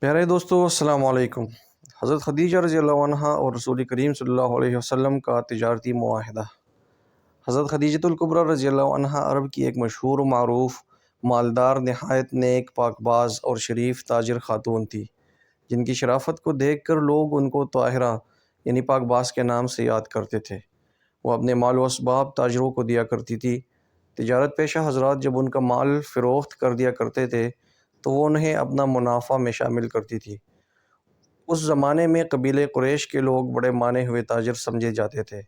پیارے دوستو السلام علیکم۔ حضرت خدیجہ رضی اللہ عنہا اور رسول کریم صلی اللہ علیہ وسلم کا تجارتی معاہدہ۔ حضرت خدیجۃ الکبریٰ رضی اللہ عنہا عرب کی ایک مشہور و معروف مالدار، نہایت نیک، پاک باز اور شریف تاجر خاتون تھی، جن کی شرافت کو دیکھ کر لوگ ان کو طاہرہ یعنی پاک باز کے نام سے یاد کرتے تھے۔ وہ اپنے مال و اسباب تاجروں کو دیا کرتی تھی۔ تجارت پیشہ حضرات جب ان کا مال فروخت کر دیا کرتے تھے تو وہ انہیں اپنا منافع میں شامل کرتی تھی۔ اس زمانے میں قبیلے قریش کے لوگ بڑے مانے ہوئے تاجر سمجھے جاتے تھے،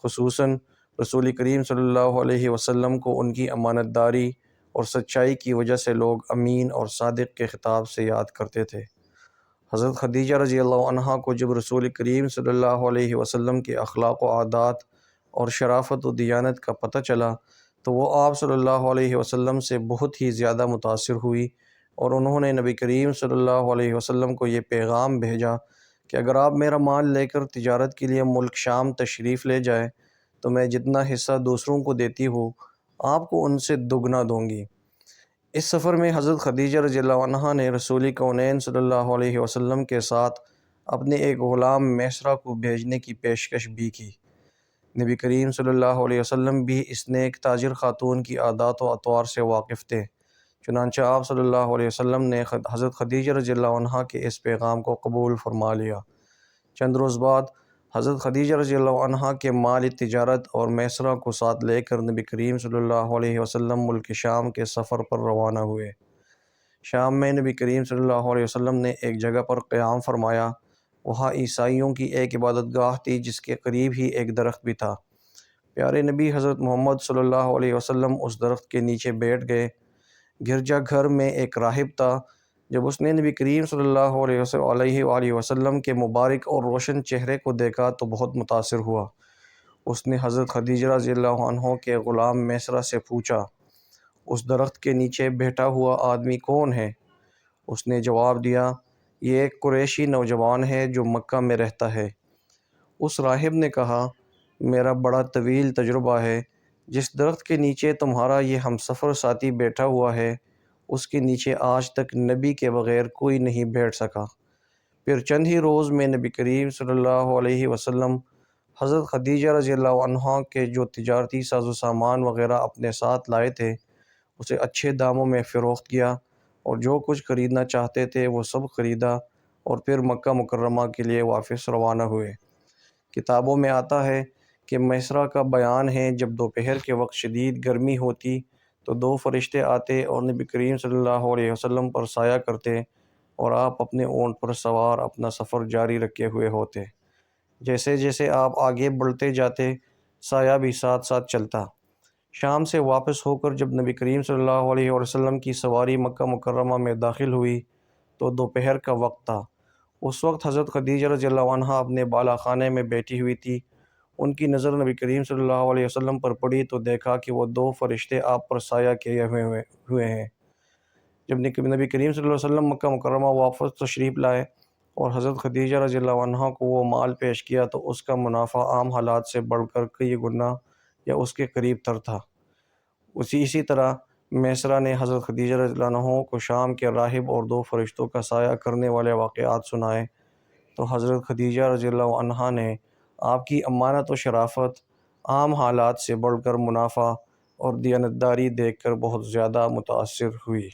خصوصاً رسول کریم صلی اللہ علیہ وسلم کو ان کی امانت داری اور سچائی کی وجہ سے لوگ امین اور صادق کے خطاب سے یاد کرتے تھے۔ حضرت خدیجہ رضی اللہ عنہا کو جب رسول کریم صلی اللہ علیہ وسلم کے اخلاق و عادات اور شرافت و دیانت کا پتہ چلا تو وہ آپ صلی اللہ علیہ وسلم سے بہت ہی زیادہ متاثر ہوئی، اور انہوں نے نبی کریم صلی اللہ علیہ وسلم کو یہ پیغام بھیجا کہ اگر آپ میرا مال لے کر تجارت کے لیے ملک شام تشریف لے جائیں تو میں جتنا حصہ دوسروں کو دیتی ہوں آپ کو ان سے دگنا دوں گی۔ اس سفر میں حضرت خدیجہ رضی اللہ عنہا نے رسول کونین صلی اللہ علیہ وسلم کے ساتھ اپنے ایک غلام میسرہ کو بھیجنے کی پیشکش بھی کی۔ نبی کریم صلی اللہ علیہ وسلم بھی اس نیک تاجر خاتون کی عادات و اطوار سے واقف تھے، چنانچہ آپ صلی اللہ علیہ وسلم نے حضرت خدیجہ رضی اللہ عنہا کے اس پیغام کو قبول فرما لیا۔ چند روز بعد حضرت خدیجہ رضی اللہ عنہا کے مال تجارت اور میسرہ کو ساتھ لے کر نبی کریم صلی اللہ علیہ وسلم ملک شام کے سفر پر روانہ ہوئے۔ شام میں نبی کریم صلی اللہ علیہ وسلم نے ایک جگہ پر قیام فرمایا۔ وہاں عیسائیوں کی ایک عبادت گاہ تھی جس کے قریب ہی ایک درخت بھی تھا۔ پیارے نبی حضرت محمد صلی اللہ علیہ وسلم اس درخت کے نیچے بیٹھ گئے۔ گرجا گھر میں ایک راہب تھا۔ جب اس نے نبی کریم صلی اللہ علیہ وسلم کے مبارک اور روشن چہرے کو دیکھا تو بہت متاثر ہوا۔ اس نے حضرت خدیجہ رضی اللہ عنہ کے غلام میسرہ سے پوچھا، اس درخت کے نیچے بیٹھا ہوا آدمی کون ہے؟ اس نے جواب دیا، یہ ایک قریشی نوجوان ہے جو مکہ میں رہتا ہے۔ اس راہب نے کہا، میرا بڑا طویل تجربہ ہے، جس درخت کے نیچے تمہارا یہ ہمسفر ساتھی بیٹھا ہوا ہے اس کے نیچے آج تک نبی کے بغیر کوئی نہیں بیٹھ سکا۔ پھر چند ہی روز میں نبی کریم صلی اللہ علیہ وسلم حضرت خدیجہ رضی اللہ عنہا کے جو تجارتی ساز و سامان وغیرہ اپنے ساتھ لائے تھے اسے اچھے داموں میں فروخت کیا، اور جو کچھ خریدنا چاہتے تھے وہ سب خریدا، اور پھر مکہ مکرمہ کے لیے واپس روانہ ہوئے۔ کتابوں میں آتا ہے کہ میسرہ کا بیان ہے، جب دوپہر کے وقت شدید گرمی ہوتی تو دو فرشتے آتے اور نبی کریم صلی اللہ علیہ وسلم پر سایہ کرتے، اور آپ اپنے اونٹ پر سوار اپنا سفر جاری رکھے ہوئے ہوتے۔ جیسے جیسے آپ آگے بڑھتے جاتے سایہ بھی ساتھ ساتھ چلتا۔ شام سے واپس ہو کر جب نبی کریم صلی اللہ علیہ وسلم کی سواری مکہ مکرمہ میں داخل ہوئی تو دوپہر کا وقت تھا۔ اس وقت حضرت خدیجہ رضی اللہ عنہا اپنے بالا خانے میں بیٹھی ہوئی تھی۔ ان کی نظر نبی کریم صلی اللہ علیہ وسلم پر پڑی تو دیکھا کہ وہ دو فرشتے آپ پر سایہ کیے ہوئے ہیں۔ جب نبی کریم صلی اللہ علیہ وسلم مکہ مکرمہ واپس تشریف لائے اور حضرت خدیجہ رضی اللہ عنہا کو وہ مال پیش کیا تو اس کا منافع عام حالات سے بڑھ کر کئی گنا یا اس کے قریب تر تھا۔ اسی طرح میسرہ نے حضرت خدیجہ رضی اللہ عنہ کو شام کے راہب اور دو فرشتوں کا سایہ کرنے والے واقعات سنائے تو حضرت خدیجہ رضی اللہ عنہا نے آپ کی امانت و شرافت، عام حالات سے بڑھ کر منافع اور دیانتداری دیکھ کر بہت زیادہ متاثر ہوئی۔